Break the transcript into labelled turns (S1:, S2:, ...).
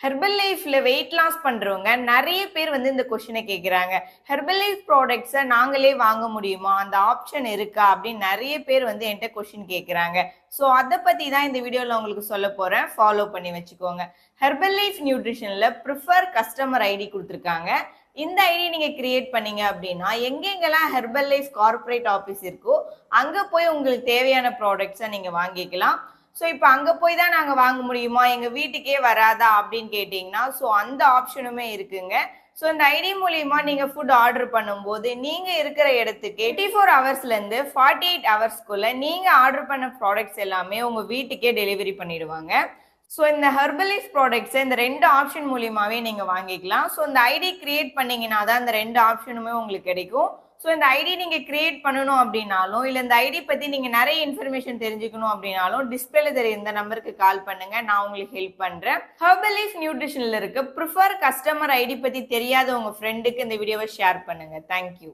S1: Herbal லைஃப்ல weight loss பண்றவங்க நிறைய பேர் இந்த கொஸ்டினை கேக்குறாங்க. ஹெர்பல் லைஃப் ப்ராடக்ட்ஸை நாங்களே வாங்க முடியுமா? அந்த ஆப்ஷன் இருக்கா? அப்படின்னு நிறைய பேர் என்கிட்ட கொஸ்டின் கேக்குறாங்க. ஸோ அதை பத்தி தான் இந்த வீடியோல உங்களுக்கு சொல்ல போறேன். ஃபாலோ பண்ணி வச்சுக்கோங்க. ஹெர்பல் லைஃப் நியூட்ரிஷன்ல ப்ரிஃபர் கஸ்டமர் ஐடி கொடுத்துருக்காங்க. இந்த ஐடி நீங்க கிரியேட் பண்ணீங்க அப்படின்னா எங்கெங்கெல்லாம் ஹெர்பல் லைஃப் கார்பரேட் ஆஃபீஸ் இருக்கோ அங்க போய் உங்களுக்கு தேவையான ப்ராடக்ட்ஸை நீங்க வாங்கிக்கலாம். ஸோ இப்போ அங்கே போய் தான் நாங்கள் வாங்க முடியுமா, எங்கள் வீட்டுக்கே வராதா அப்படின்னு கேட்டிங்கன்னா, ஸோ அந்த ஆப்ஷனுமே இருக்குங்க. ஸோ இந்த ஐடி மூலியமா நீங்கள் ஃபுட் ஆர்டர் பண்ணும்போது நீங்கள் இருக்கிற இடத்துக்கு 84 ஹவர்ஸ்லேருந்து 48 ஹவர்ஸ்க்குள்ளே நீங்கள் ஆர்டர் பண்ண ப்ராடக்ட்ஸ் எல்லாமே உங்கள் வீட்டுக்கே டெலிவரி பண்ணிடுவாங்க. ஸோ இந்த ஹெர்பலைஃப் ப்ராடக்ட்ஸை இந்த 2 ஆப்ஷன் மூலியமாகவே நீங்கள் வாங்கிக்கலாம். ஸோ இந்த ஐடி கிரியேட் பண்ணீங்கன்னா தான் இந்த 2 ஆப்ஷனுமே உங்களுக்கு கிடைக்கும். ஸோ இந்த ஐடி நீங்கள் கிரியேட் பண்ணணும் அப்படின்னாலும் இல்லை இந்த ஐடி பற்றி நீங்கள் நிறைய இன்ஃபர்மேஷன் தெரிஞ்சுக்கணும் அப்படின்னாலும் டிஸ்பிளேல தெரிய இந்த நம்பருக்கு கால் பண்ணுங்க, நான் உங்களுக்கு ஹெல்ப் பண்ணுறேன். ஹெர்பலைஃப் நியூட்ரிஷனில் இருக்க ப்ரிஃபர் கஸ்டமர் ஐடி பற்றி தெரியாத உங்கள் ஃப்ரெண்டுக்கு இந்த வீடியோவை ஷேர் பண்ணுங்க. தேங்க்யூ.